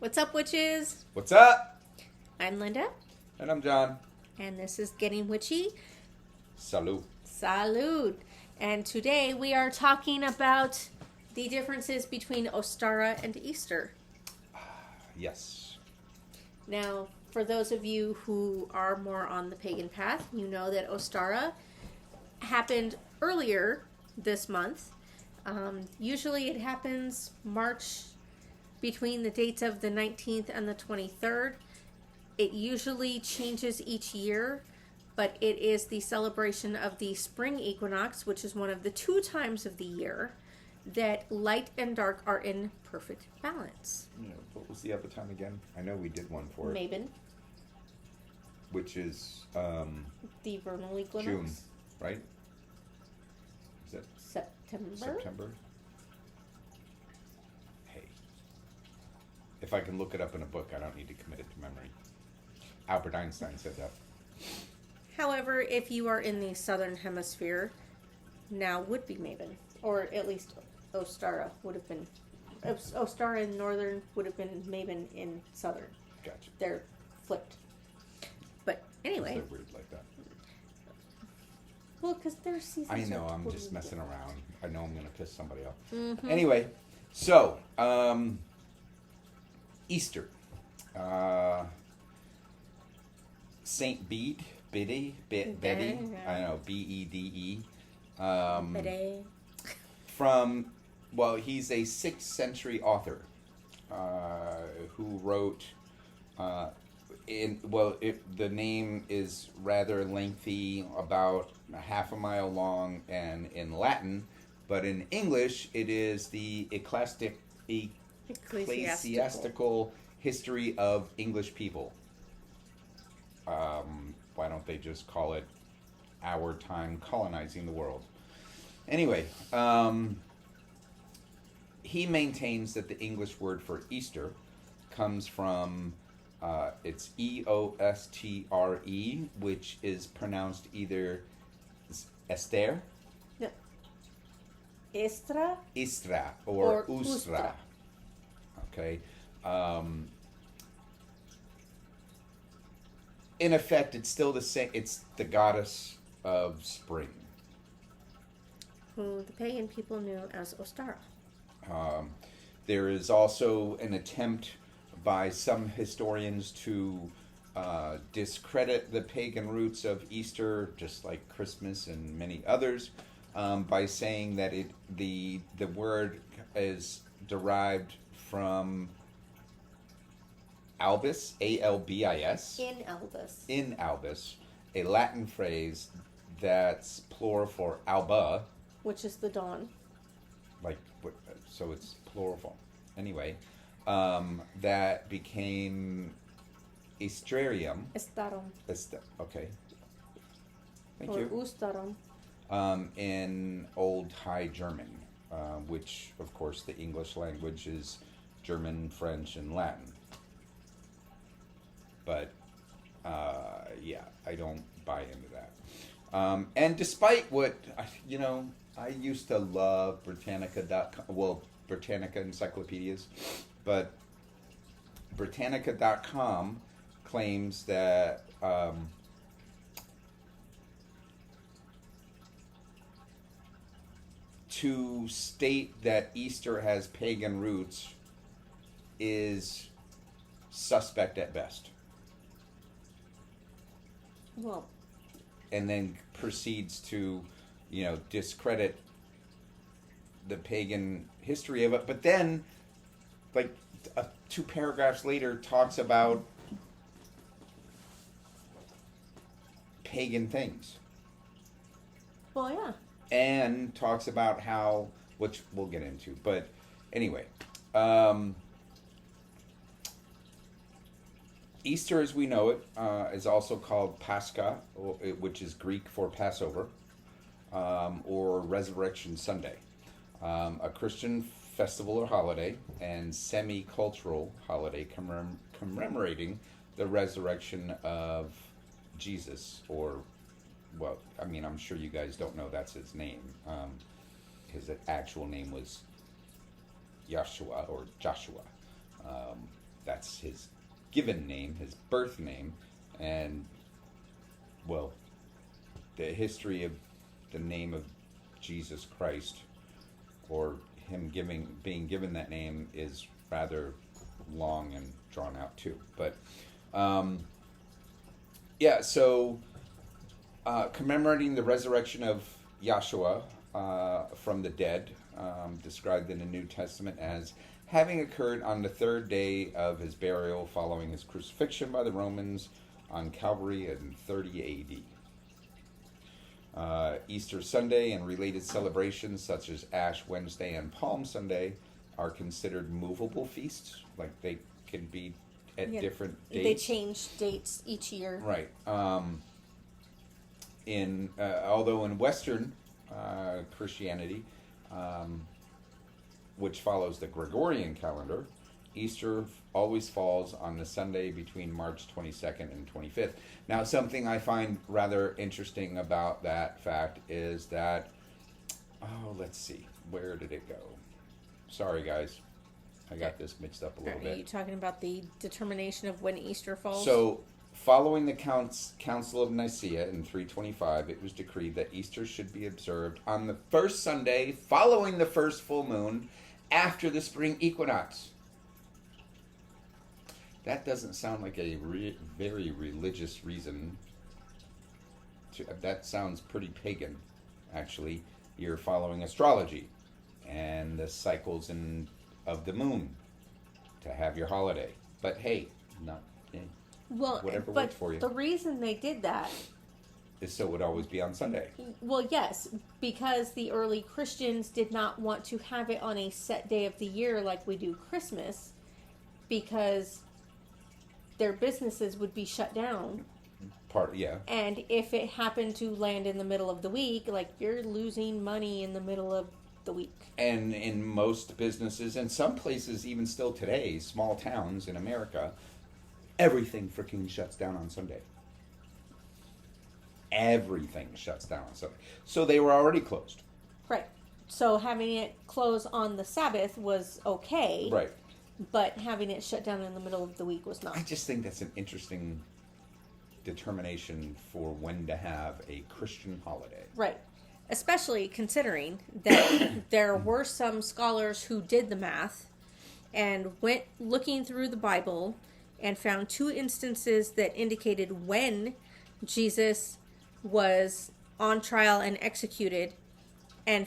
What's up, witches? What's up? I'm Linda, And I'm John. and this is Getting Witchy. Salud. Salud. And today we are talking about the differences between Ostara and Easter. Yes. Now, for those of you who are more on the pagan path, you know that Ostara happened earlier this month. Usually it happens March between the dates of the 19th and the 23rd. It usually changes each year, but it is the celebration of the spring equinox, which is one of the 2 times of the year that light and dark are in perfect balance. Yeah, what was the other time again? I know we did one for it. Mabon, Which is the vernal equinox. June, right? Is that September. September? Hey. If I can look it up in a book, I don't need to commit it to memory. Albert Einstein said that. However, if you are in the southern hemisphere, now would be Mabon, or at least Ostara would have been. Ostara in northern would have been Mabon in southern. Gotcha. They're flipped. But anyway. They're weird like that. Well, because their seasons. I know, are I'm totally just messing different. around. I know I'm going to piss somebody off. Mm-hmm. Anyway, so, Easter. Saint Bede, Betty, I don't know, Bede. Bede. From, well, he's a 6th century author who wrote, the name is rather lengthy, about a half a mile long, and in Latin, but in English it is the ecclesiastical history of English people. Why don't they just call it our time colonizing the world? Anyway, he maintains that the English word for Easter comes from, it's Eostre, which is pronounced either Esther, No. Estra Istra, or Or Ustra. Ustra. Okay. In effect, it's still the same. It's the goddess of spring. who the pagan people knew as Ostara. There is also an attempt by some historians to discredit the pagan roots of Easter, just like Christmas and many others, by saying that the word is derived from albis, A-L-B-I-S. In Albus. In albis, a Latin phrase that's plural for alba, Which is the dawn. so it's plural form. Anyway, that became Estrarium. Estarum. Okay. Thank Or you. Ustarum. In Old High German, which, of course, the English language is German, French, and Latin. But, I don't buy into that. And despite what, I used to love Britannica.com, well, Britannica encyclopedias, but Britannica.com claims that to state that Easter has pagan roots is suspect at best. Well, And then proceeds to, discredit the pagan history of it. But then, 2 paragraphs later, talks about pagan things. well, yeah. And talks about how, which we'll get into. But anyway, Easter, as we know it, is also called Pascha, which is Greek for Passover, or Resurrection Sunday, a Christian festival or holiday and semi-cultural holiday commemorating the resurrection of Jesus, or, well, I'm sure you guys don't know that's his name. His actual name was Yeshua, or Joshua. that's his given name, his birth name, and, well, the history of the name of Jesus Christ, or him being given that name, is rather long and drawn out too. But so commemorating the resurrection of Yahshua from the dead, described in the New Testament as having occurred on the third day of his burial following his crucifixion by the Romans on Calvary in 30 AD. Easter Sunday and related celebrations such as Ash Wednesday and Palm Sunday are considered movable feasts. Like, they can be at different dates. They change dates each year. Right. Although in Western Christianity, which follows the Gregorian calendar, Easter always falls on the Sunday between March 22nd and 25th. Now, something I find rather interesting about that fact is that, let's see, where did it go? Sorry, guys. I got this mixed up a little bit. Are you talking about the determination of when Easter falls? So, following the Council of Nicaea in 325, it was decreed that Easter should be observed on the first Sunday following the first full moon after the spring equinox. That doesn't sound like a very religious reason. That sounds pretty pagan, actually. You're following astrology and the cycles of the moon to have your holiday. But hey, whatever works for you. The reason they did that is so it would always be on Sunday. Well, yes, because the early Christians did not want to have it on a set day of the year like we do Christmas, because their businesses would be shut down. And if it happened to land in the middle of the week, like, you're losing money in the middle of the week. And in most businesses, and some places even still today, small towns in America, everything freaking shuts down on Sunday. Everything shuts down on Sunday. So they were already closed. Right. So having it close on the Sabbath was okay. Right. But having it shut down in the middle of the week was not. I just think that's an interesting determination for when to have a Christian holiday. Right. Especially considering that there were some scholars who did the math and went looking through the Bible and found 2 instances that indicated when Jesus was on trial and executed, and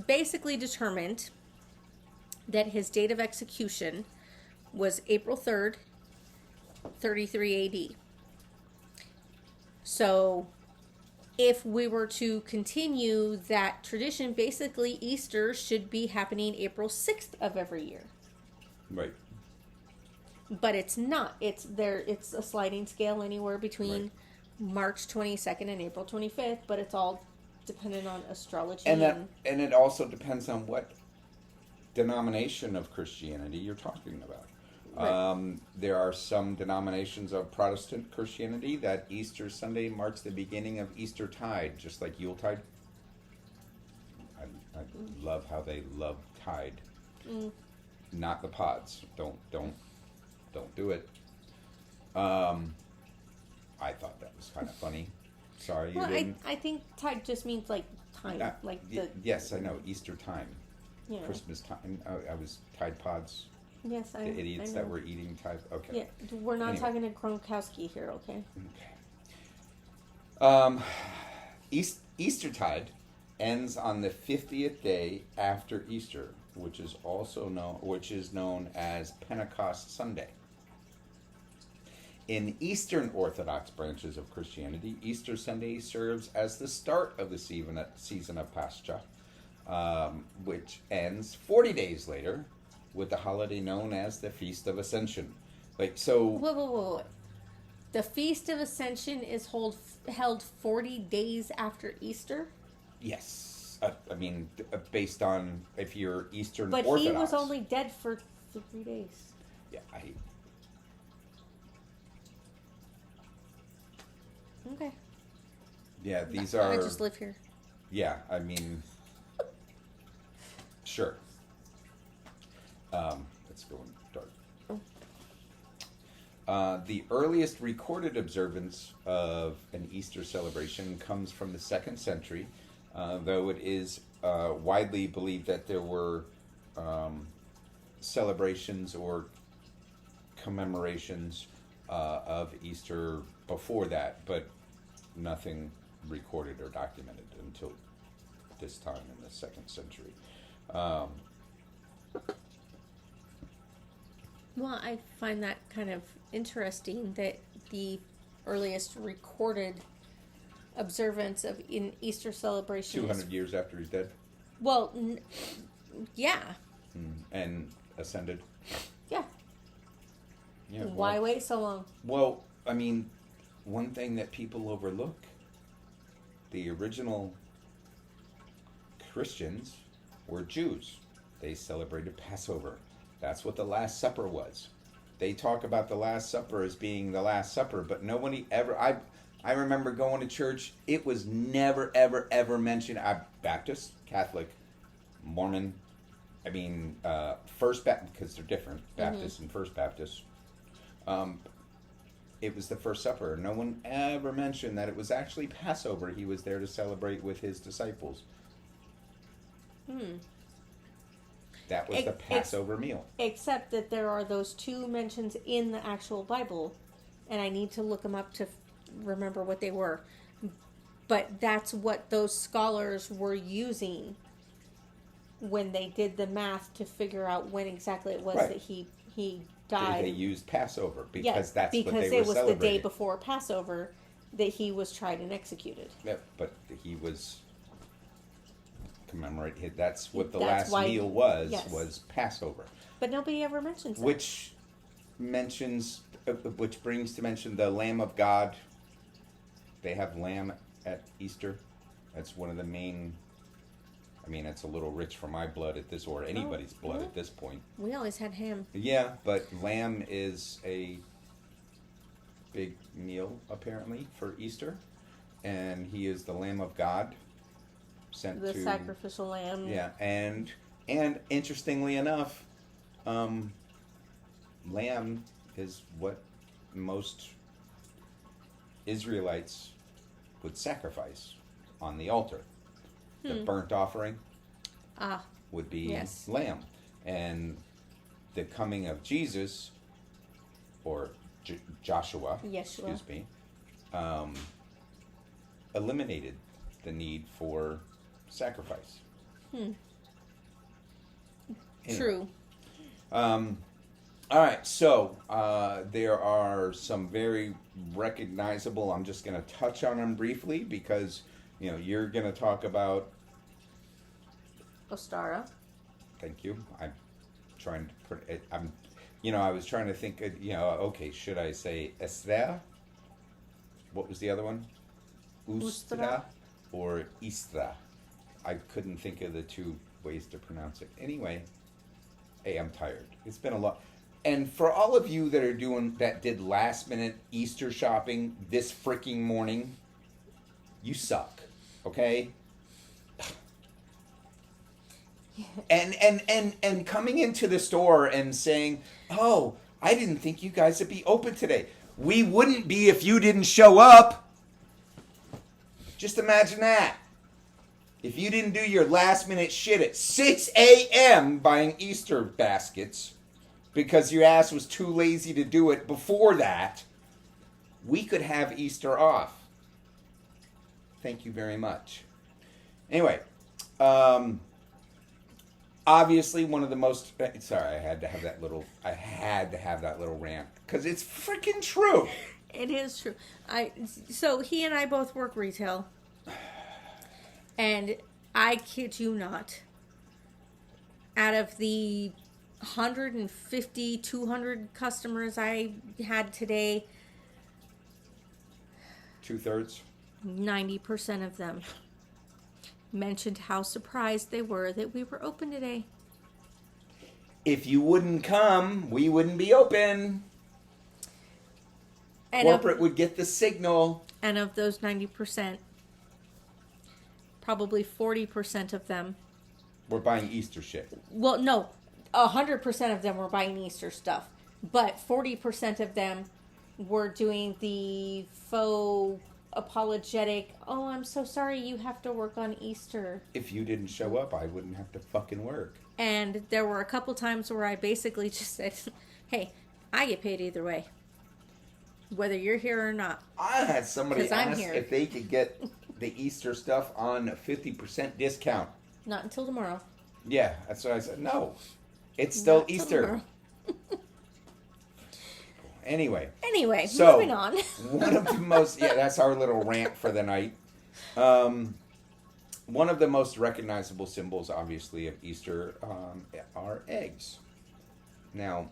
basically determined that his date of execution was April 3rd, 33 AD. So, if we were to continue that tradition, basically Easter should be happening April 6th of every year. Right. But it's not. It's a sliding scale anywhere between March 22nd and April 25th, but it's all dependent on astrology. And it also depends on what denomination of Christianity you're talking about. Right. There are some denominations of Protestant Christianity that Easter Sunday marks the beginning of Easter tide, just like Yuletide. I love how they love tide. Not the pods. Don't do it. I thought that was kind of funny. Sorry, you didn't. I think tide just means like time, Yes, I know, Easter time, yeah. Christmas time. I was Tide Pods. Yes, the idiots that were eating Tide. Okay. Yeah, we're not talking to Gronkowski here, okay? Okay. Eastertide ends on the 50th day after Easter, which is known as Pentecost Sunday. In Eastern Orthodox branches of Christianity, Easter Sunday serves as the start of the season of Pascha, which ends 40 days later with the holiday known as the Feast of Ascension. Whoa. The Feast of Ascension is held 40 days after Easter? Yes. Based on if you're Eastern But Orthodox. He was only dead for 3 days. Yeah, Okay. Yeah, these I just live here. Yeah, sure. It's going dark. The earliest recorded observance of an Easter celebration comes from the 2nd century, though it is widely believed that there were celebrations or commemorations of Easter before that, but nothing recorded or documented until this time in the 2nd century. Well, I find that kind of interesting that the earliest recorded observance of an Easter celebration 200 years after he's dead. Well, yeah. And ascended. Yeah. Yeah. Why wait so long? Well, I mean, one thing that people overlook, the original Christians were Jews. They celebrated Passover. That's what the Last Supper was. They talk about the Last Supper as being the Last Supper, but nobody ever... I remember going to church. It was never, ever, ever mentioned. I'm Baptist, Catholic, Mormon. I mean, First Baptist, because they're different, Baptist and First Baptist. It was the First Supper. No one ever mentioned that it was actually Passover he was there to celebrate with his disciples. That was the Passover meal. Except that there are those two mentions in the actual Bible, and I need to look them up to remember what they were. But that's what those scholars were using when they did the math to figure out when exactly it was that he died. They used Passover because that's what they were celebrating. Because it was the day before Passover that he was tried and executed. Yep, but he was... commemorate. That's what the last meal was. Yes. Was Passover. But nobody ever mentions that. Which brings to mention the Lamb of God. They have lamb at Easter. That's one of the main. I mean, it's a little rich for my blood at this, or anybody's blood at this point. We always had ham. Yeah, but lamb is a big meal apparently for Easter, and he is the Lamb of God. The sacrificial lamb. Yeah, and interestingly enough, lamb is what most Israelites would sacrifice on the altar. The burnt offering would be lamb. And the coming of Jesus, or Joshua, excuse me, eliminated the need for sacrifice. Anyway. True. All right, so there are some very recognizable. I'm just going to touch on them briefly because you're going to talk about Ostara. Thank you. I'm trying to put it. I was trying to think. Okay, should I say Esther? What was the other one? Ustra or Istra? I couldn't think of the two ways to pronounce it. Anyway, hey, I'm tired. It's been a lot. And for all of you that did last minute Easter shopping this freaking morning, you suck. Okay? And coming into the store and saying, "Oh, I didn't think you guys would be open today." We wouldn't be if you didn't show up. Just imagine that. If you didn't do your last minute shit at 6 a.m. buying Easter baskets because your ass was too lazy to do it before that, we could have Easter off. Thank you very much. Anyway, obviously one of the most... Sorry, I had to have that little rant because it's freaking true. It is true. So he and I both work retail. And I kid you not, out of the 150, 200 customers I had today, 2/3? 90% of them mentioned how surprised they were that we were open today. If you wouldn't come, we wouldn't be open. And corporate would get the signal. And of those 90%, probably 40% of them were buying Easter shit. Well, no, 100% of them were buying Easter stuff. But 40% of them were doing the faux apologetic, oh, I'm so sorry you have to work on Easter. If you didn't show up, I wouldn't have to fucking work. And there were a couple times where I basically just said, hey, I get paid either way, whether you're here or not. I had somebody 'Cause I'm ask here. if they could get the Easter stuff on a 50% discount. Not until tomorrow. Yeah, that's what I said. No, it's still Not till Easter. tomorrow. Anyway, So, moving on. One of the most, that's our little rant for the night. One of the most recognizable symbols, obviously, of Easter are eggs. Now,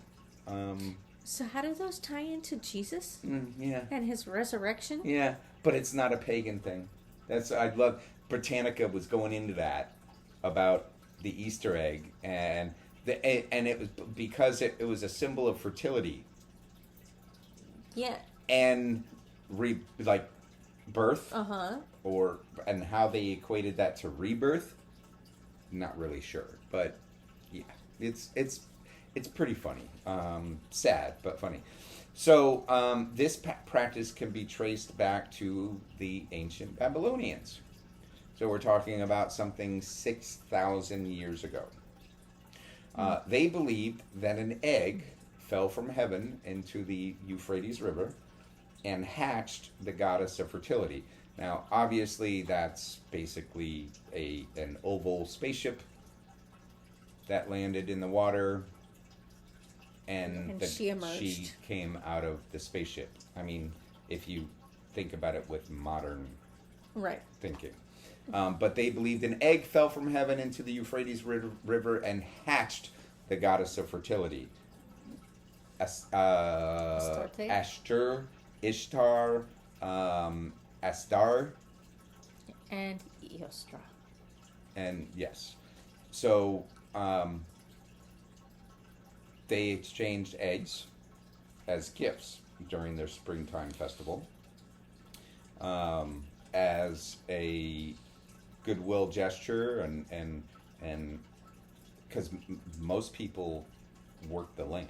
So how do those tie into Jesus yeah, and his resurrection? yeah, but it's not a pagan thing. I'd love. Britannica was going into that about the Easter egg, and it was because it was a symbol of fertility. Yeah. And birth. Uh-huh. And how they equated that to rebirth, not really sure. But yeah, it's pretty funny. Sad, but funny. So this practice can be traced back to the ancient Babylonians. So we're talking about something 6,000 years ago. They believed that an egg fell from heaven into the Euphrates River and hatched the goddess of fertility. Now, obviously, that's basically an oval spaceship that landed in the water, and she emerged. She came out of the spaceship. I mean, if you think about it with modern thinking. But they believed an egg fell from heaven into the Euphrates River and hatched the goddess of fertility. Ashtar, Ishtar, Astar, and Ostara. And yes, so they exchanged eggs as gifts during their springtime festival, as a goodwill gesture, and because most people work the land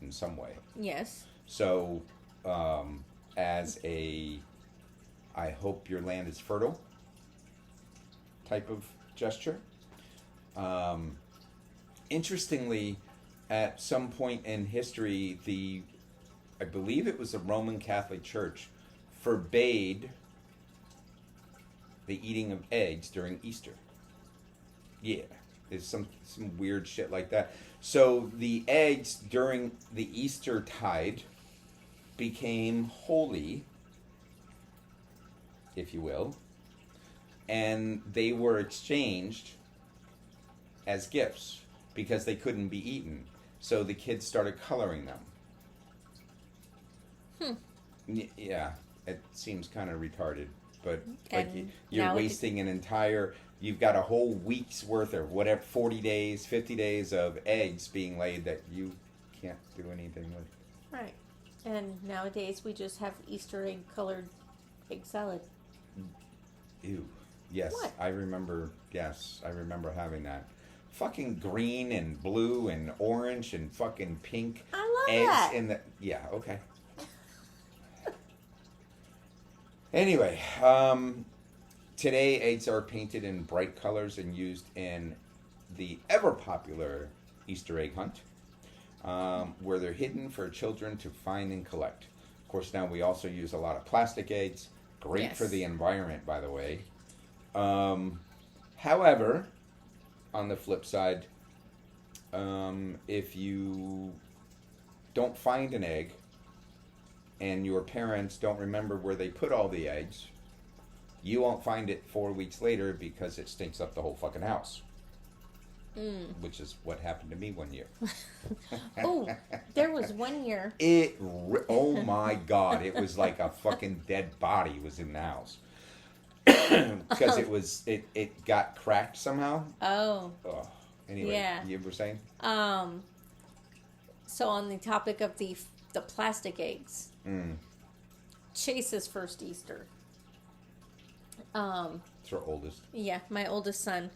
in some way. Yes. So, as a, I hope your land is fertile type of gesture. Interestingly, at some point in history, I believe it was the Roman Catholic Church, forbade the eating of eggs during Easter. Yeah, there's some weird shit like that. So the eggs during the Easter tide became holy, if you will, and they were exchanged as gifts because they couldn't be eaten. So the kids started coloring them. Yeah, it seems kind of retarded, but like you're wasting an entire. You've got a whole week's worth of whatever, 40 days, 50 days of eggs being laid that you can't do anything with. Right. And nowadays we just have Easter egg colored egg salad. Ew. Yes, What? I remember having that. Fucking green and blue and orange and fucking pink I love eggs that. in the. Yeah, okay. Anyway, today eggs are painted in bright colors and used in the ever popular Easter egg hunt, where they're hidden for children to find and collect. Of course, now we also use a lot of plastic eggs. Great for the environment, by the way. However, on the flip side, if you don't find an egg and your parents don't remember where they put all the eggs, you won't find it 4 weeks later because it stinks up the whole fucking house. Which is what happened to me one year. Oh, there was one year. Oh my God, it was like a fucking dead body was in the house. Because it got cracked somehow. Oh. Anyway, Yeah. You were saying? So on the topic of the plastic eggs, Chase's first Easter. It's our oldest. Yeah, my oldest son.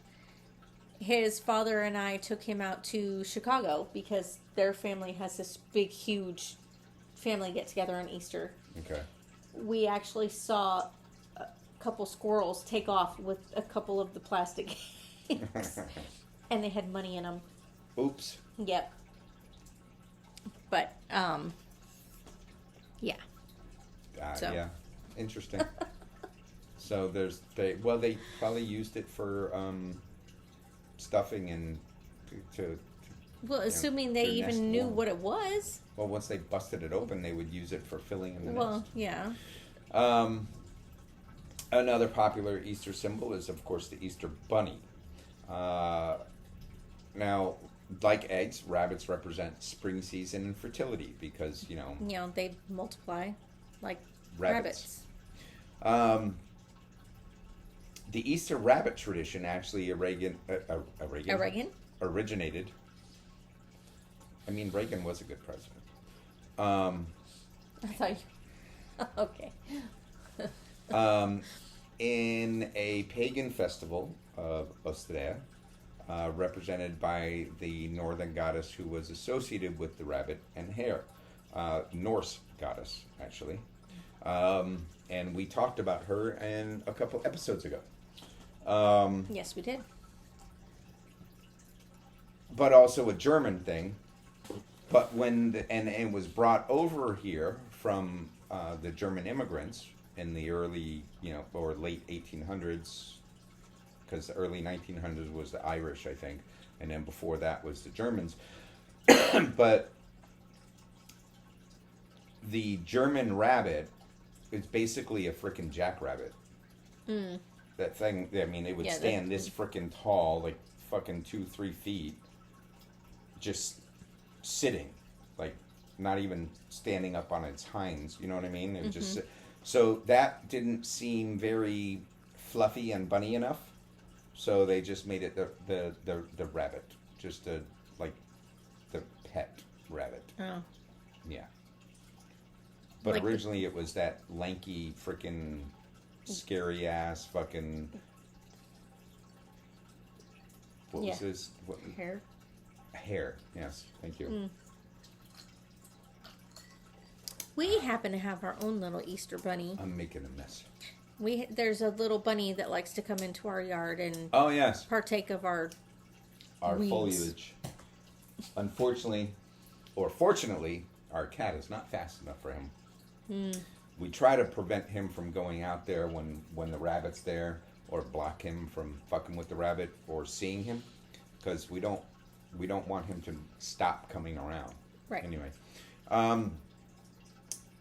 His father and I took him out to Chicago because their family has this big, huge family get together on Easter. Okay. We actually saw a couple squirrels take off with a couple of the plastic cakes. And they had money in them. Oops. Yep. But, yeah. So. Yeah. Interesting. So they probably used it for stuffing and to well, assuming they even knew what it was. Well, once they busted it open, they would use it for filling in the nest. Well, yeah. Another popular Easter symbol is, of course, the Easter bunny. Now, like eggs, rabbits represent spring season and fertility because, they multiply like rabbits. rabbits. The Easter rabbit tradition actually originated. I mean, Reagan was a good president. I thought you... Okay. In a pagan festival of Ostara, represented by the northern goddess who was associated with the rabbit and hare. Norse goddess, actually. And we talked about her in a couple episodes ago. Yes, we did. But also a German thing. But when it was brought over here from the German immigrants in the early, or late 1800s, because the early 1900s was the Irish, I think, and then before that was the Germans. But the German rabbit is basically a frickin' jackrabbit. Mm. That thing, I mean, it would stand this frickin' tall, like fucking 2-3 feet, just sitting, like not even standing up on its hinds. You know what I mean? It would just sit. So that didn't seem very fluffy and bunny enough. So they just made it the rabbit, just the pet rabbit. Oh. Yeah. But like originally it was that lanky, freaking, scary ass fucking. What was this? Hair. Hair. Yes. Thank you. Mm. We happen to have our own little Easter bunny. I'm making a mess. There's a little bunny that likes to come into our yard and partake of our weeds. Foliage. Unfortunately, or fortunately, our cat is not fast enough for him. Mm. We try to prevent him from going out there when the rabbit's there, or block him from fucking with the rabbit or seeing him, because we don't want him to stop coming around. Right. Anyway,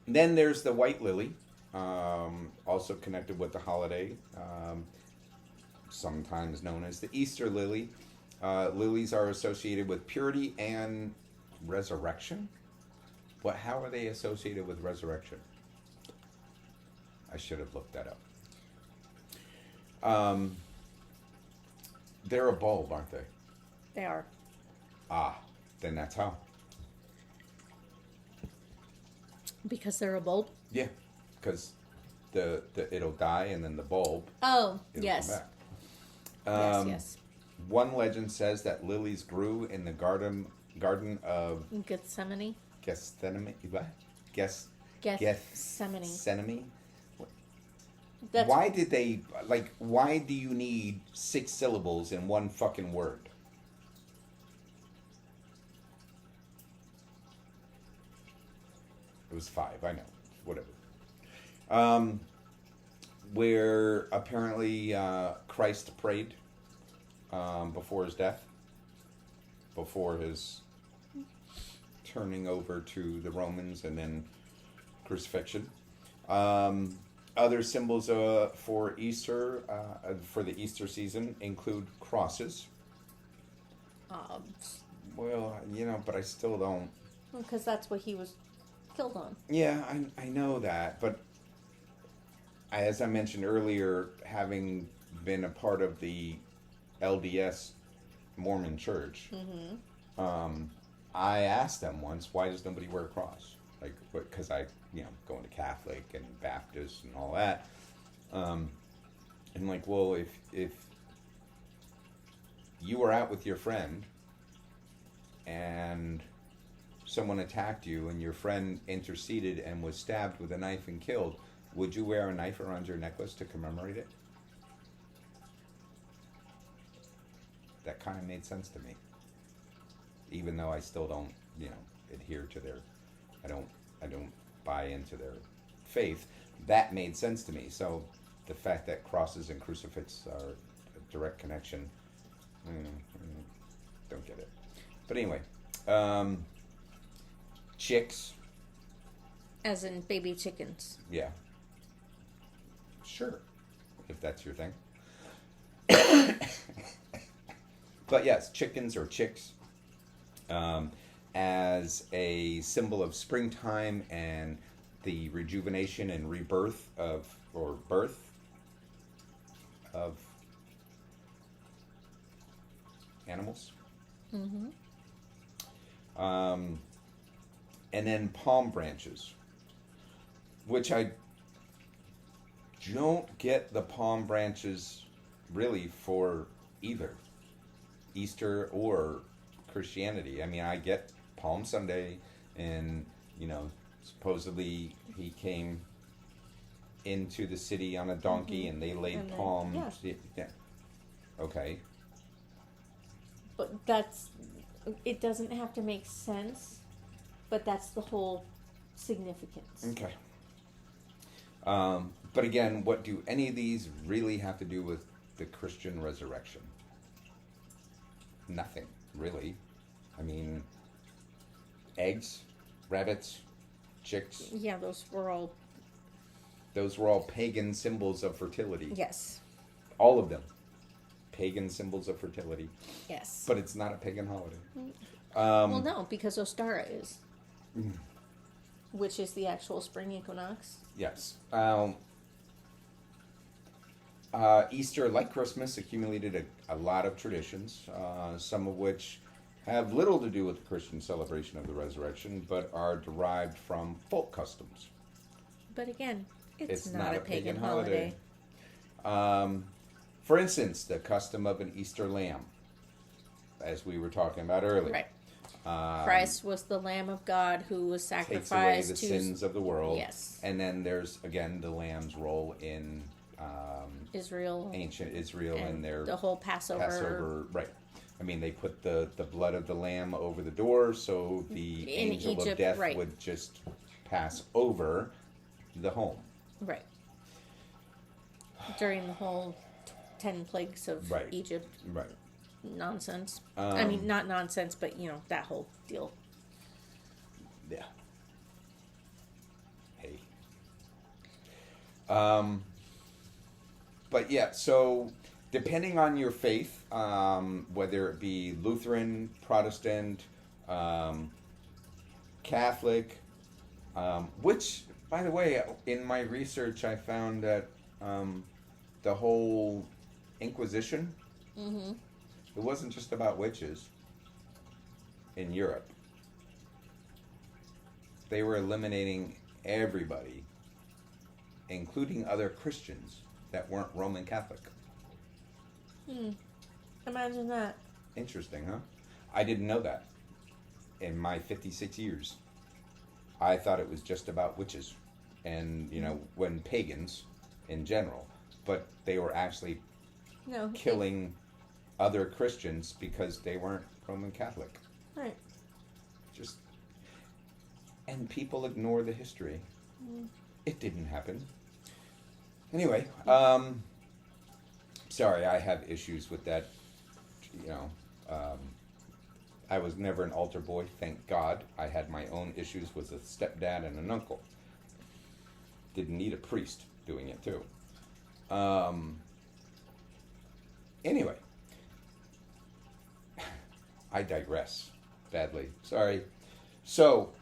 then there's the white lily. Also connected with the holiday, sometimes known as the Easter lily. Lilies are associated with purity and resurrection. How are they associated with resurrection? I should have looked that up. They're a bulb, aren't they? They are. Ah, then that's how. Because they're a bulb? Yeah, because the it'll die and then the bulb. Oh, it'll yes. come back. Yes. One legend says that lilies grew in the garden of Gethsemane. Gethsemane. What? Gethsemane. Why did they why do you need 6 syllables in one fucking word? It was 5, I know. Whatever. Where apparently Christ prayed before his death, before his turning over to the Romans and then crucifixion. Other symbols for Easter, for the Easter season, include crosses. Well, but I still don't. Because that's what he was killed on. Yeah, I know that, but as I mentioned earlier, having been a part of the LDS Mormon Church, I asked them once, why does nobody wear a cross? Because I, going to Catholic and Baptist and all that. And well, if you were out with your friend and someone attacked you and your friend interceded and was stabbed with a knife and killed, would you wear a knife around your necklace to commemorate it? That kind of made sense to me. Even though I still don't, adhere to their, I don't buy into their faith. That made sense to me. So the fact that crosses and crucifix are a direct connection, don't get it. But anyway, chicks. As in baby chickens. Yeah. Sure, if that's your thing. But yes, chickens or chicks, as a symbol of springtime and the rejuvenation and rebirth birth of animals. Mm-hmm. And then palm branches, which I don't get the palm branches really for either Easter or Christianity. I mean, I get Palm Sunday, and supposedly he came into the city on a donkey, and they laid palms. Yeah. Okay. But it doesn't have to make sense, but that's the whole significance. Okay. But again, what do any of these really have to do with the Christian resurrection? Nothing, really. I mean, eggs, rabbits, chicks. Yeah, those were all pagan symbols of fertility. Yes. All of them. Pagan symbols of fertility. Yes. But it's not a pagan holiday. Well, no, because Ostara is. Which is the actual spring equinox. Yes. Easter, like Christmas, accumulated a lot of traditions, some of which have little to do with the Christian celebration of the resurrection, but are derived from folk customs. But again, it's not a pagan holiday. For instance, the custom of an Easter lamb, as we were talking about earlier. Right. Christ was the Lamb of God who was sacrificed takes away the sins of the world. Yes. And then there's, again, the lamb's role in Israel. Ancient Israel and their... The whole Passover. Right. I mean, they put the blood of the lamb over the door so the angel of death would just pass over the home. Right. During the whole 10 plagues of Egypt. Right. Nonsense. I mean, not nonsense, but, that whole deal. Yeah. Hey. But yeah, so depending on your faith, whether it be Lutheran, Protestant, Catholic, which, by the way, in my research I found that the whole Inquisition, it wasn't just about witches in Europe. They were eliminating everybody, including other Christians that weren't Roman Catholic. Imagine that. Interesting, huh? I didn't know that in my 56 years. I thought it was just about witches and, when pagans in general. But they were actually killing other Christians because they weren't Roman Catholic. Right. And people ignore the history. It didn't happen. Anyway, sorry, I have issues with that. I was never an altar boy, thank God. I had my own issues with a stepdad and an uncle. Didn't need a priest doing it too. Anyway, I digress badly. Sorry. So,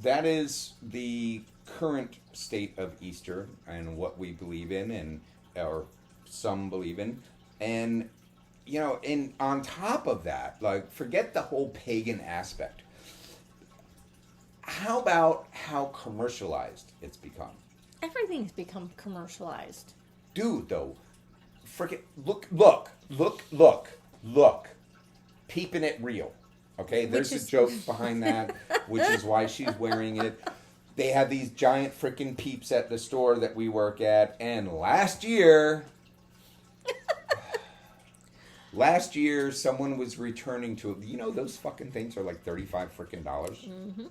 that is the current state of Easter and what we believe in, or some believe in. And, on top of that, forget the whole pagan aspect. How about how commercialized it's become? Everything's become commercialized. Dude, though, look. Keeping it real, Okay, there's a joke behind that, which is why she's wearing it. They have these giant freaking peeps at the store that we work at, and last year, someone was returning to, those fucking things are like $35 freaking dollars. Mm-hmm.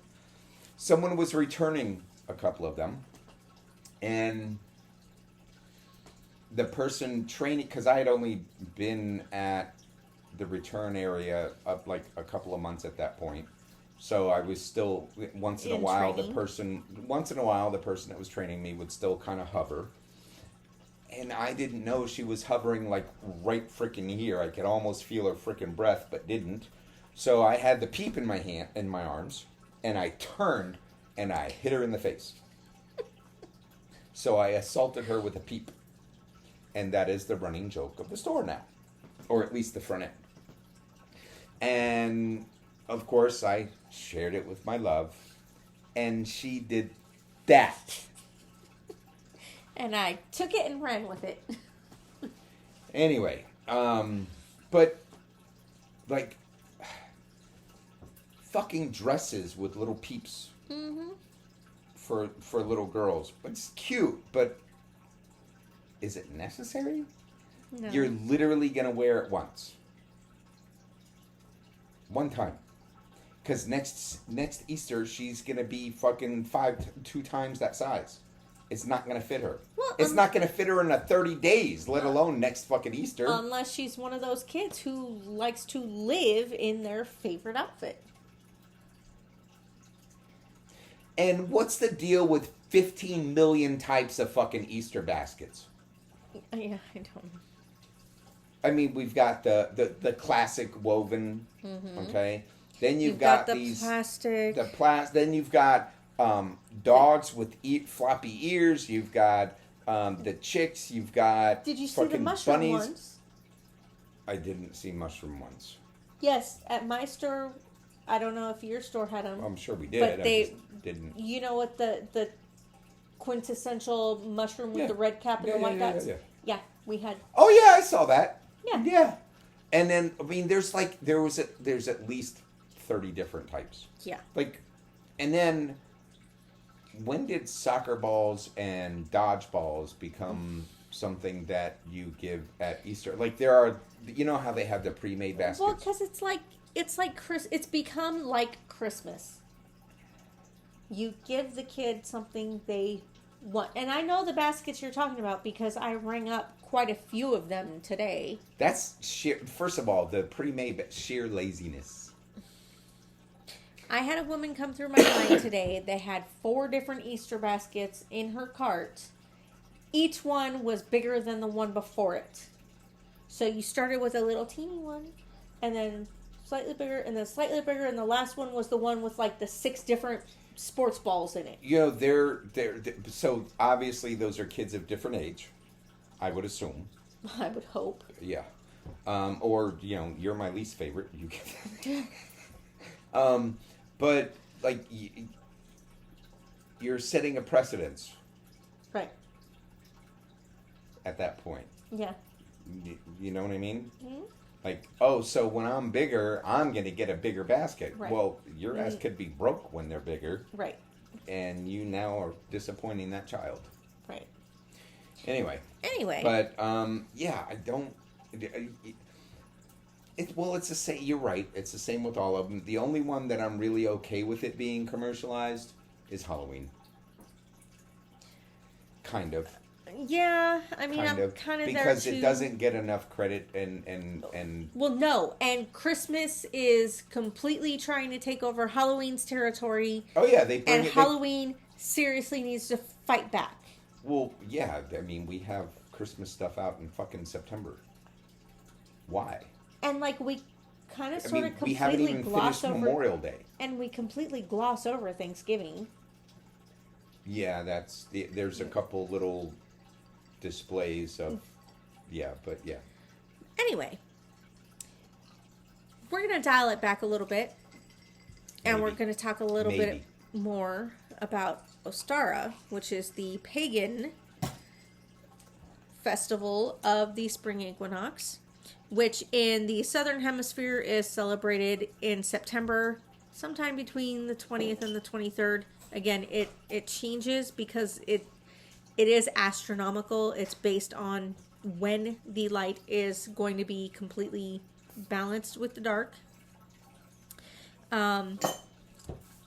Someone was returning a couple of them, and the person training, because I had only been at the return area up like a couple of months at that point, so I was still once in a while the person that was training me would still kind of hover, and I didn't know she was hovering like right freaking here. I could almost feel her freaking breath, but didn't. So I had the peep in my arms, and I turned and I hit her in the face. So I assaulted her with a peep. And that is the running joke of the store now. Or at least the front end. And, of course, I shared it with my love. And she did that. And I took it and ran with it. Anyway, but, like, fucking dresses with little peeps. Mm-hmm. For little girls. But it's cute, but is it necessary? No. You're literally going to wear it once. One time. Because next Easter, she's going to be fucking 2 times that size. It's not going to fit her. Well, it's not going to fit her in 30 days, let alone next fucking Easter. Unless she's one of those kids who likes to live in their favorite outfit. And what's the deal with 15 million types of fucking Easter baskets? Yeah, I don't know. I mean, we've got the classic woven, okay? Then you've got the these plastic. Then you've got dogs with floppy ears. You've got the chicks. You've got Did you see the mushroom bunnies. ones? I didn't see mushroom ones. Yes, at my store. I don't know if your store had them. I'm sure we did. But I just didn't. You know what the quintessential mushroom with the red cap and the white dots? Yeah, we had. Oh yeah, I saw that. Yeah. Yeah. And then I mean, there's at least 30 different types. Yeah. Like, and then when did soccer balls and dodgeballs become something that you give at Easter? Like there are, how they have the pre-made baskets. Well, because it's become like Christmas. You give the kid something they want. And I know the baskets you're talking about because I rang up quite a few of them today. That's first of all, the pre-made sheer laziness. I had a woman come through my line today that had 4 different Easter baskets in her cart. Each one was bigger than the one before it. So you started with a little teeny one, and then slightly bigger, and then slightly bigger, and the last one was the one with like the 6 different sports balls in it. They're so obviously those are kids of different age, I would assume. I would hope. Yeah. Or, you're my least favorite. You can. But like you're setting a precedence. Right. At that point. Yeah. You know what I mean? Mm-hmm. Like, so when I'm bigger, I'm going to get a bigger basket. Right. Well, your ass could be broke when they're bigger. Right. And you now are disappointing that child. Right. Anyway. But, yeah, I don't... It's the same. You're right. It's the same with all of them. The only one that I'm really okay with it being commercialized is Halloween. Kind of. Yeah, I mean, I'm kind of there because too. It doesn't get enough credit and. Well, no, and Christmas is completely trying to take over Halloween's territory. Oh yeah, Halloween seriously needs to fight back. Well, yeah, I mean, we have Christmas stuff out in fucking September. Why? And we kind of completely we haven't even gloss finished over Memorial Day. And we completely gloss over Thanksgiving. Yeah, there's a couple little displays of, but yeah. Anyway, we're going to dial it back a little bit. And we're going to talk a little bit more about Ostara, which is the pagan festival of the spring equinox. which in the Southern Hemisphere is celebrated in September, sometime between the 20th and the 23rd. Again, it changes because it is astronomical. It's based on when the light is going to be completely balanced with the dark.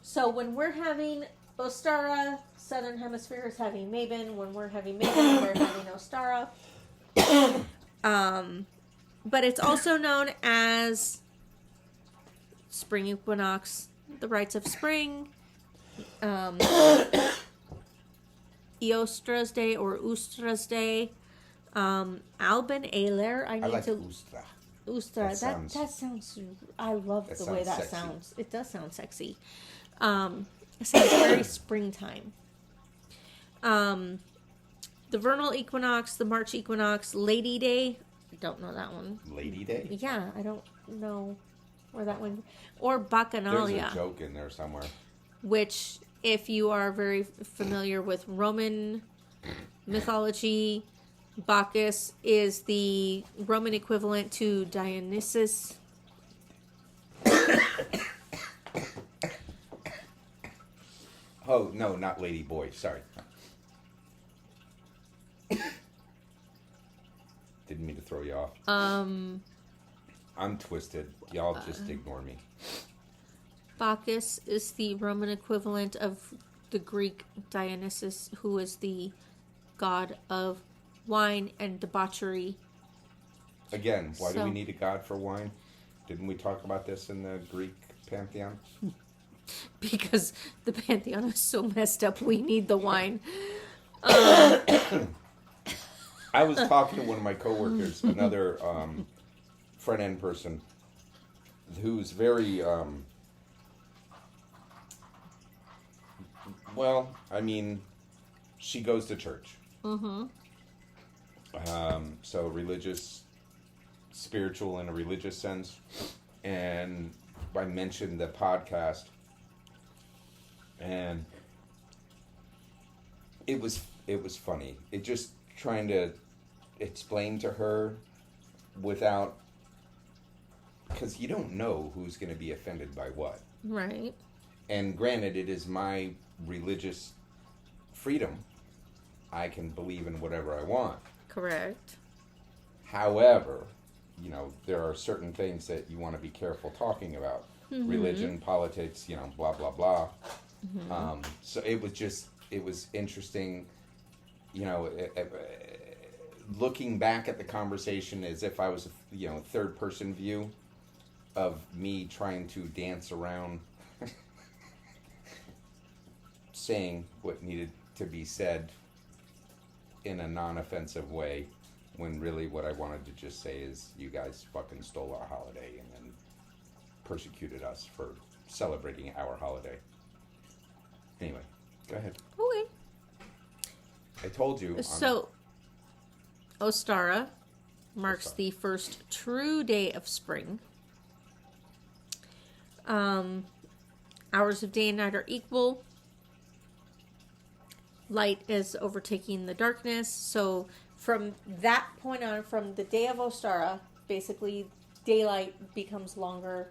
So when we're having Ostara, Southern Hemisphere is having Mabon. When we're having Mabon, we're having Ostara. But it's also known as spring equinox, the rites of spring, Eostra's Day or Ustra's Day, Alban Eiler. I like Ustra. Ustra. That sounds. I love the way that sexy. sounds. It does sound sexy. It sounds very springtime. The vernal equinox, the March equinox, Lady Day. I don't know that one. Lady Day? Yeah, I don't know where that one. Or Bacchanalia. There's a joke in there somewhere. Which, if you are very familiar with Roman mythology, Bacchus is the Roman equivalent to Dionysus. Oh, no, not Lady Boy. Sorry. Didn't mean to throw you off. I'm twisted. Y'all just ignore me. Bacchus is the Roman equivalent of the Greek Dionysus, who is the god of wine and debauchery. Again, why do we need a god for wine? Didn't we talk about this in the Greek pantheon? Because the pantheon is so messed up, we need the wine. I was talking to one of my coworkers, another front end person, who's very, well, I mean, she goes to church. Mm-hmm. So religious, spiritual in a religious sense. And I mentioned the podcast, and it was funny. It just trying to explain to her without, because you don't know who's going to be offended by what. Right. And granted, it is my religious freedom. I can believe in whatever I want. Correct. However, you know, there are certain things that you want to be careful talking about. Mm-hmm. Religion, politics, you know, blah, blah, blah. Mm-hmm. So it was interesting, you know, looking back at the conversation as if I was, you know, third person view of me trying to dance around saying what needed to be said in a non-offensive way, when really what I wanted to just say is you guys fucking stole our holiday and then persecuted us for celebrating our holiday. Anyway, go ahead. Okay. I told you. So, Ostara marks the first true day of spring. Hours of day and night are equal. Light is overtaking the darkness. So, from that point on, from the day of Ostara, basically daylight becomes longer,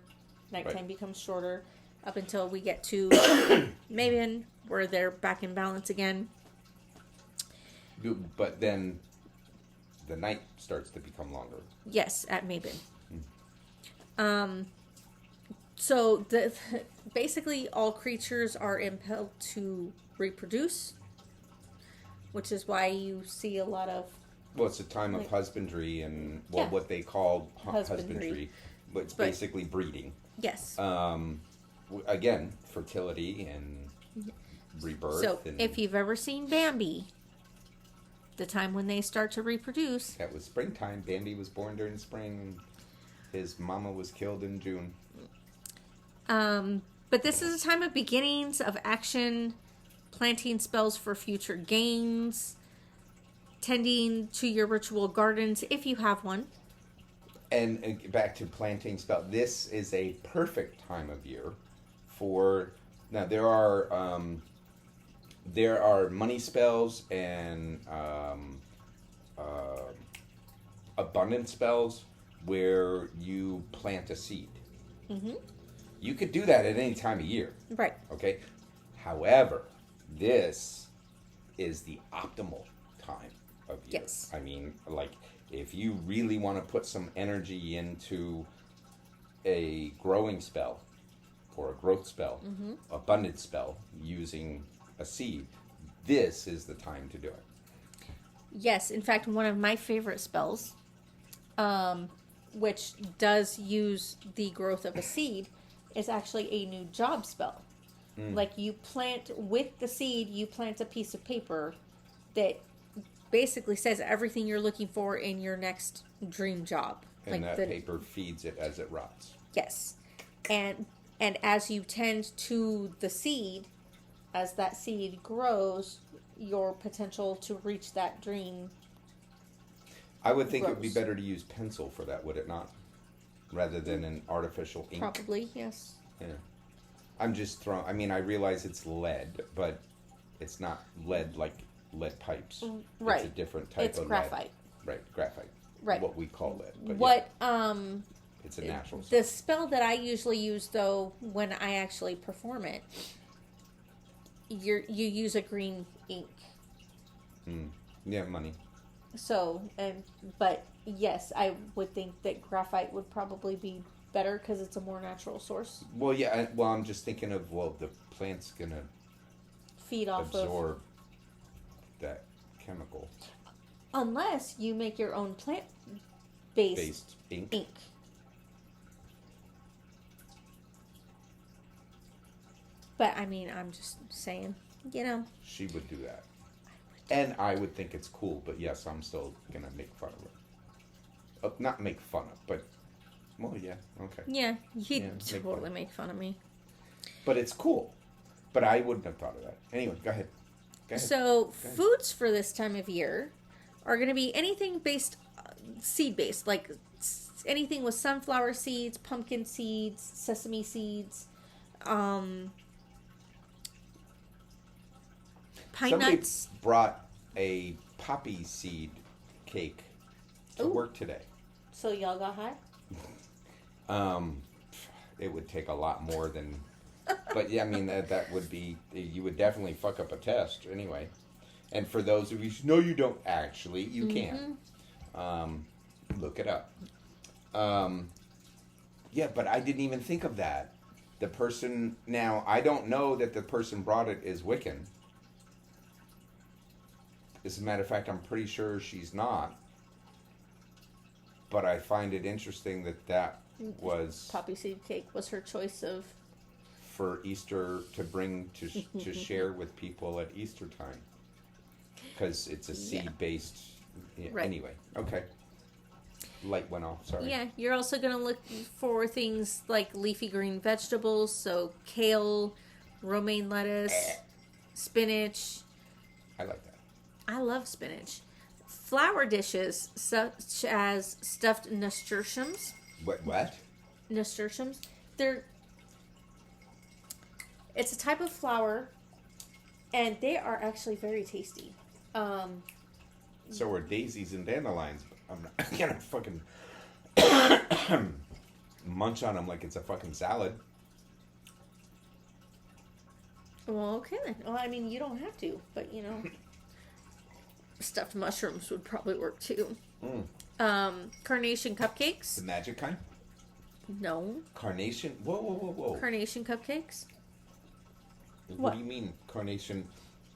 nighttime becomes shorter, up until we get to Mabon, where they're back in balance again. But then the night starts to become longer. Yes, at Mabon. So basically all creatures are impelled to reproduce, which is why you see a lot of... Well, it's a time of husbandry and what they call husbandry. But it's basically breeding. Yes. Again, fertility and rebirth. So, if you've ever seen Bambi, the time when they start to reproduce... That was springtime. Bambi was born during spring. His mama was killed in June. But this is a time of beginnings, of action, planting spells for future gains, tending to your ritual gardens if you have one. And back to planting spell. This is a perfect time of year for... Now, there are money spells and abundance spells, where you plant a seed. Mm-hmm. You could do that at any time of year. Right. Okay? However, this is the optimal time of year. Yes. I mean, like, if you really want to put some energy into a growing spell or a growth spell, abundance spell using a seed, this is the time to do it. Yes. In fact, one of my favorite spells, which does use the growth of a seed, is actually a new job spell. Like, you plant with the seed, you plant a piece of paper that basically says everything you're looking for in your next dream job. And like that paper feeds it as it rots. Yes. And as you tend to the seed, as that seed grows, your potential to reach that dream I would think grows. it would be better to use pencil for that, would it not? Rather than an artificial ink. Probably, yes. Yeah. I'm just throwing, I mean, I realize it's lead, but it's not lead like lead pipes. Right. It's a different type It's of graphite. lead. Right, graphite. Right. What we call lead. But What yeah, it's a natural the spell that I usually use, though, when I actually perform it, you use a green ink. Yeah, money. So, but yes, I would think that graphite would probably be better because it's a more natural source. Well, yeah, I'm just thinking of, the plant's going to Feed off absorb that chemical. Unless you make your own plant-based Ink. But, I mean, I'm just saying, She would do that. And I would think it's cool, but yes, I'm still going to make fun of it. Not make fun of, but, well, yeah, okay. Yeah, he'd Yeah, totally make fun of me. But it's cool. But I wouldn't have thought of that. Anyway, go ahead. So, foods for this time of year are going to be anything seed-based, like anything with sunflower seeds, pumpkin seeds, sesame seeds, pine Somebody nuts. brought a poppy seed cake to work today. So y'all got high? It would take a lot more than... But yeah, I mean, that would be... You would definitely fuck up a test anyway. And for those of you... No, you don't actually. You can. Look it up. Yeah, but I didn't even think of that. The person... Now, I don't know that the person brought it is Wiccan. As a matter of fact, I'm pretty sure she's not. But I find it interesting that was... Poppy seed cake was her choice of... For Easter to bring to share with people at Easter time. Because it's a seed-based... Yeah, Right. Anyway, okay. Light went off, sorry. Yeah, you're also going to look for things like leafy green vegetables, so kale, romaine lettuce, spinach. I like that. I love spinach. Flour dishes such as stuffed nasturtiums. What? Nasturtiums. It's a type of flour, and they are actually very tasty. So are daisies and dandelions. I'm not gonna fucking munch on them like it's a fucking salad. Well, okay then. Well, I mean, you don't have to, but stuffed mushrooms would probably work too. Carnation cupcakes. The magic kind? No. Carnation? Whoa. Carnation cupcakes. What do you mean, carnation?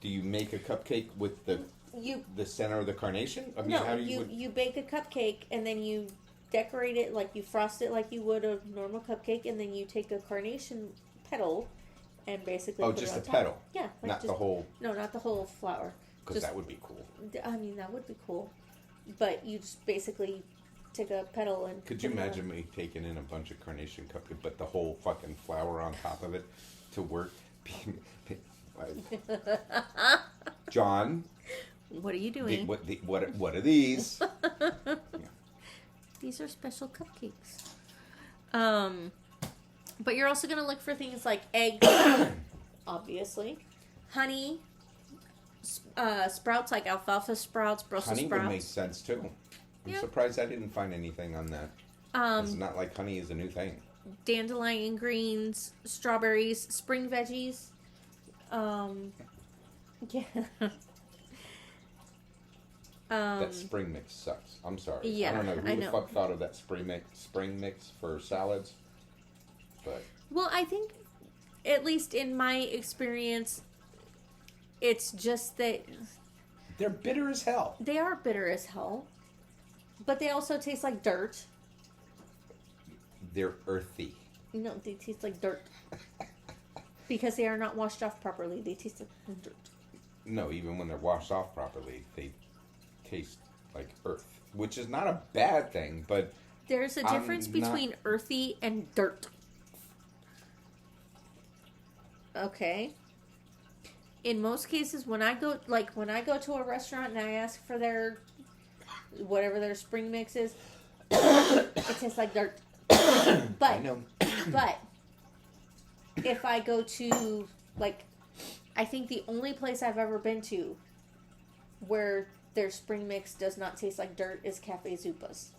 Do you make a cupcake with the center of the carnation? I mean, No, how do you bake a cupcake and then you decorate it like you frost it like you would a normal cupcake, and then you take a carnation petal and basically put just it on the top. petal? Yeah, Not the whole... No, not the whole flower. Because that would be cool. I mean, that would be cool, but you just basically take a petal and... Could you imagine me taking in a bunch of carnation cupcake, but the whole fucking flower on top of it to work? John, what are you doing? what are these? Yeah. These are special cupcakes. But you're also going to look for things like eggs, obviously, honey, sprouts like alfalfa sprouts, Brussels Honey sprouts. would make sense too. I'm Yeah. surprised I didn't find anything on that. It's not like honey is a new thing. Dandelion greens, strawberries, spring veggies. Yeah. That spring mix sucks. I'm sorry. Yeah, I don't know who I the know. fuck thought of that spring mix for salads. But Well, I think, at least in my experience, it's just that they're bitter as hell. they are bitter as hell, but they also taste like dirt. They're earthy. No, they taste like dirt. Because they are not washed off properly. They taste like dirt. No, even when they're washed off properly, they taste like earth, which is not a bad thing, but There's a difference between earthy and dirt. Okay. In most cases, when I go to a restaurant and I ask for their whatever their spring mix is, it tastes like dirt. But I know. But if I go to, like, I think the only place I've ever been to where their spring mix does not taste like dirt is Cafe Zupa's.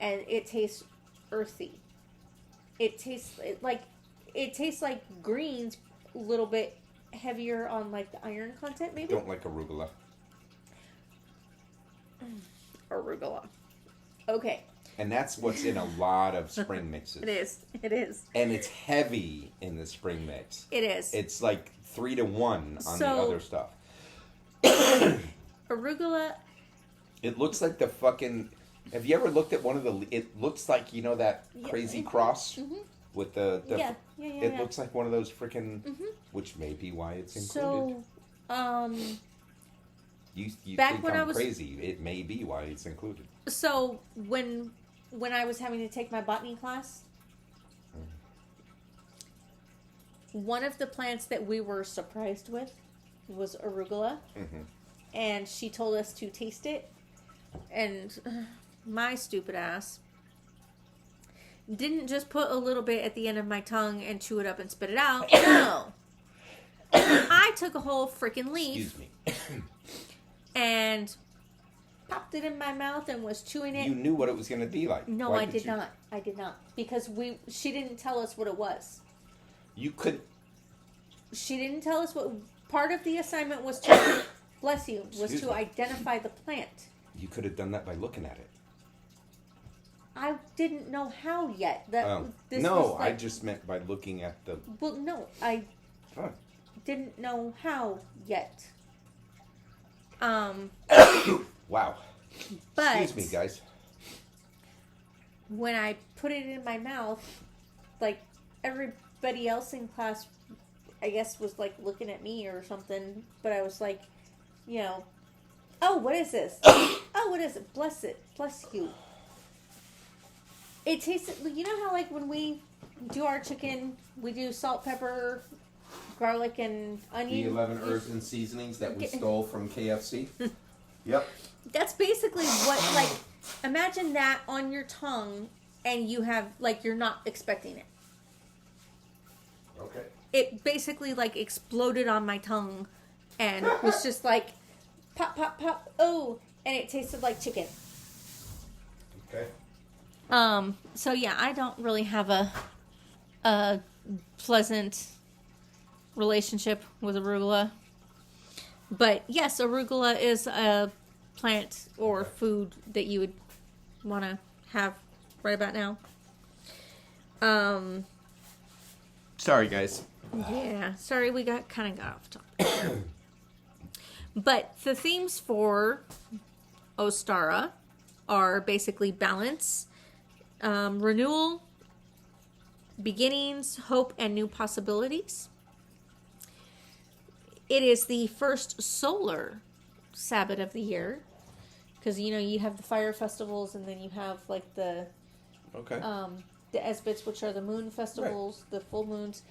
And it tastes earthy. It tastes like greens, a little bit heavier on, like, the iron content, maybe? Don't like arugula. Arugula. Okay. And that's what's in a lot of spring mixes. It is. It is. And it's heavy in the spring mix. It is. It's like 3-1 on the other stuff. Arugula. It looks like the fucking... Have you ever looked at one of the... It looks like, you know, that crazy cross with the... It looks like one of those freaking... Which may be why it's included. So, You back think when I'm I was crazy. It may be why it's included. So, when I was having to take my botany class, one of the plants that we were surprised with was arugula. And she told us to taste it. And my stupid ass didn't just put a little bit at the end of my tongue and chew it up and spit it out. No. I took a whole freaking leaf. Excuse me. And popped it in my mouth and was chewing it. You knew what it was going to be like. No, I did not. I did not. Because she didn't tell us what it was. You could... She didn't tell us what... Part of the assignment was to... Bless you. Was to identify the plant. You could have done that by looking at it. I didn't know how yet. I just meant by looking at the... Well, no. I didn't know how yet. Wow. But... Excuse me, guys. When I put it in my mouth, like, everybody else in class, I guess, was, like, looking at me or something. But I was like, you know, oh, what is this? Oh, what is it? Bless it. Bless you. It tasted, you know how, like, when we do our chicken, we do salt, pepper, garlic, and onion? The 11 herbs and seasonings that we stole from KFC? Yep. That's basically what, like, imagine that on your tongue, and you have, like, you're not expecting it. Okay. It basically, like, exploded on my tongue, and was just like, pop, pop, pop, oh, and it tasted like chicken. Okay. So yeah, I don't really have a pleasant relationship with arugula. But yes, arugula is a plant or food that you would want to have right about now. Sorry, guys. Yeah, sorry we got off topic. But the themes for Ostara are basically balance, renewal, beginnings, hope, and new possibilities. It is the first solar Sabbath of the year. Because, you know, you have the fire festivals and then you have, like, the Esbits, which are the moon festivals, the full moons.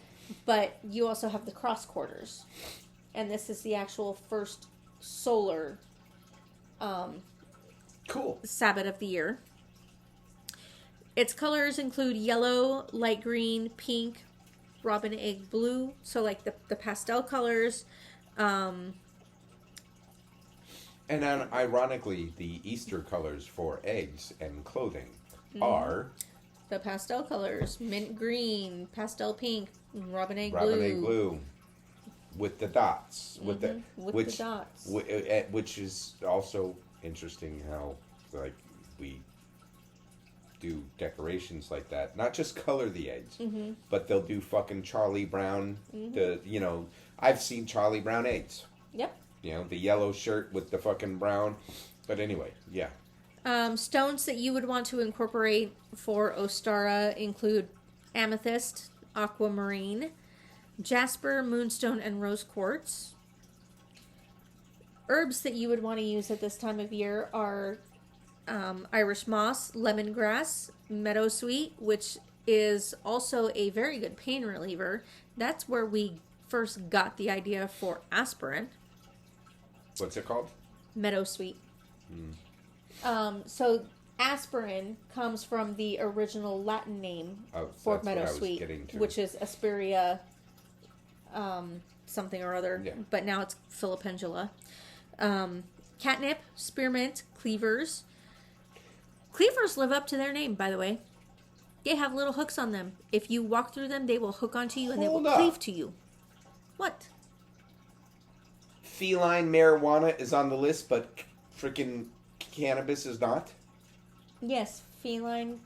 But you also have the cross quarters. And this is the actual first solar Sabbath of the year. Its colors include yellow, light green, pink, robin egg blue. So, like, the pastel colors. And then, ironically, the Easter colors for eggs and clothing are the pastel colors: mint green, pastel pink, robinette Robinette glue. glue with the dots, with the dots, which is also interesting how like we do decorations like that. Not just color the eggs, but they'll do fucking Charlie Brown. I've seen Charlie Brown eggs. Yep. The yellow shirt with the fucking brown. But anyway, yeah. Stones that you would want to incorporate for Ostara include amethyst, aquamarine, jasper, moonstone, and rose quartz. Herbs that you would want to use at this time of year are Irish moss, lemongrass, meadowsweet, which is also a very good pain reliever. That's where we first got the idea for aspirin. What's it called? Meadowsweet. So aspirin comes from the original Latin name for meadowsweet, which is Asperia something or other, but now it's Filipendula. Catnip, spearmint, cleavers. Cleavers live up to their name, by the way. They have little hooks on them. If you walk through them, they will hook onto you and they will cleave to you. What? Feline marijuana is on the list, but freaking cannabis is not? Yes, feline.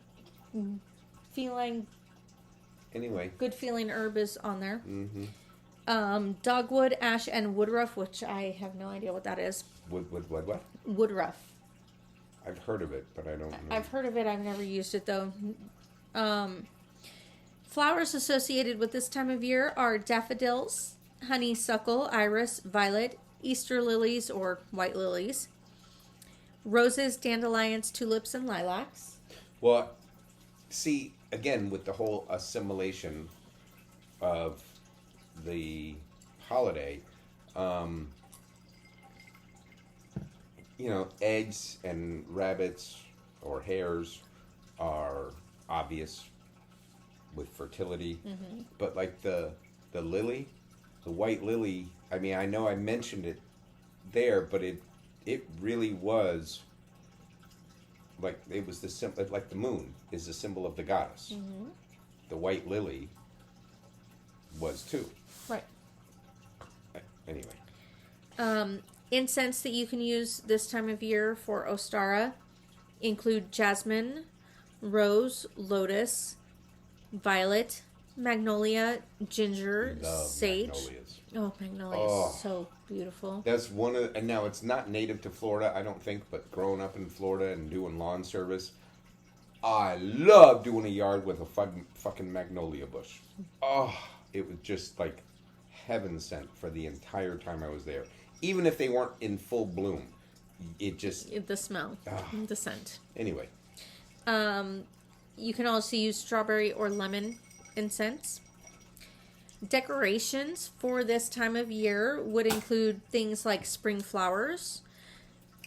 Anyway. Good feeling herb is on there. Mm-hmm. Dogwood, ash, and woodruff, which I have no idea what that is. What? Woodruff. I've heard of it, but I don't know. I've heard of it. I've never used it, though. Flowers associated with this time of year are daffodils, honeysuckle, iris, violet, Easter lilies or white lilies, roses, dandelions, tulips, and lilacs. Well, see, again, with the whole assimilation of the holiday, eggs and rabbits or hares are obvious with fertility. Mm-hmm. But like the lily, the white lily, I mean, I know I mentioned it there, but it really was like, it was the symbol, like the moon is the symbol of the goddess. Mm-hmm. The white lily was too. Right. Anyway. Incense that you can use this time of year for Ostara include jasmine, rose, lotus, violet, magnolia, ginger, sage. Magnolias. Oh, magnolias. So beautiful. That's one of and now it's not native to Florida, I don't think, but growing up in Florida and doing lawn service, I love doing a yard with a fucking magnolia bush. Oh, it was just like heaven sent for the entire time I was there. Even if they weren't in full bloom, it just... The smell, the scent. Anyway. You can also use strawberry or lemon incense. Decorations for this time of year would include things like spring flowers,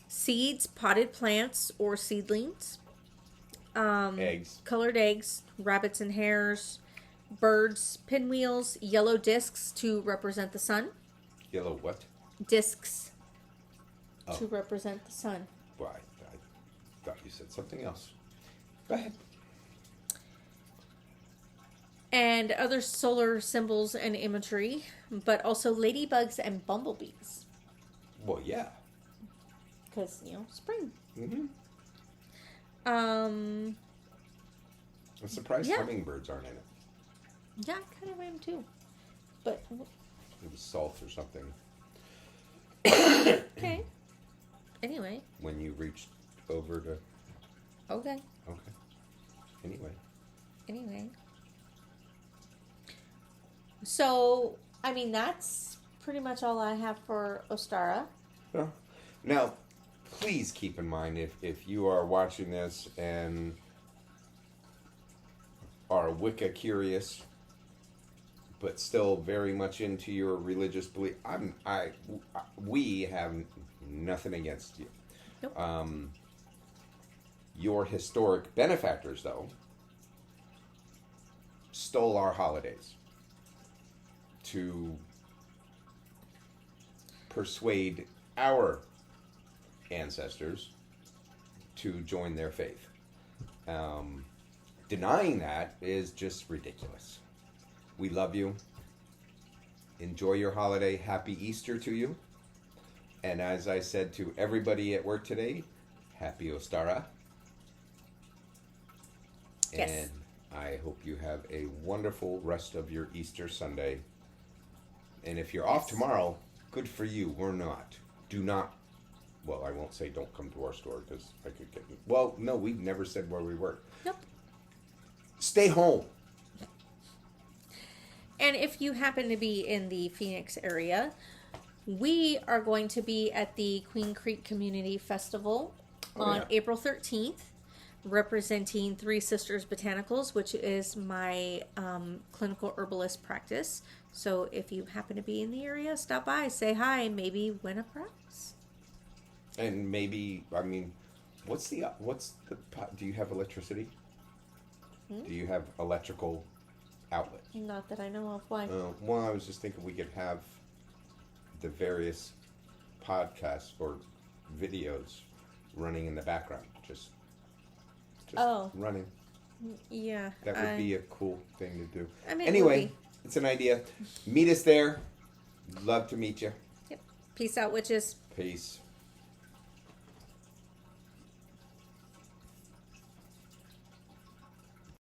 seeds, potted plants, or seedlings. Eggs. Colored eggs, rabbits and hares, birds, pinwheels, yellow discs to represent the sun. Yellow what? Discs to represent the sun. Well, I thought you said something else. Go ahead. And other solar symbols and imagery, but also ladybugs and bumblebees. Well, yeah. Because, spring. Mm-hmm. I'm surprised hummingbirds aren't in it. Yeah, I kind of am too. But it was salt or something. Okay. Anyway. When you reached over to... Okay. Anyway. So, I mean, that's pretty much all I have for Ostara. Well, now, please keep in mind, if you are watching this and are Wicca curious, but still very much into your religious belief, we have nothing against you. Nope. Your historic benefactors, though, stole our holidays to persuade our ancestors to join their faith. denying that is just ridiculous. We love you. Enjoy your holiday. Happy Easter to you. And as I said to everybody at work today, Happy Ostara. Yes. And I hope you have a wonderful rest of your Easter Sunday. And if you're off tomorrow, good for you. We're not. Do not. Well, I won't say don't come to our store because I could get. Well, no, we never said where we work. Nope. Stay home. And if you happen to be in the Phoenix area, we are going to be at the Queen Creek Community Festival on April 13th, representing Three Sisters Botanicals, which is my clinical herbalist practice. So if you happen to be in the area, stop by, say hi, maybe win a prize. And maybe, I mean, do you have electricity? Do you have electrical outlet? Not that I know of. Why? Well, I was just thinking we could have the various podcasts or videos running in the background. Just running. Yeah. That would be a cool thing to do. I mean, anyway, it's an idea. Meet us there. Love to meet you. Yep. Peace out, witches. Peace.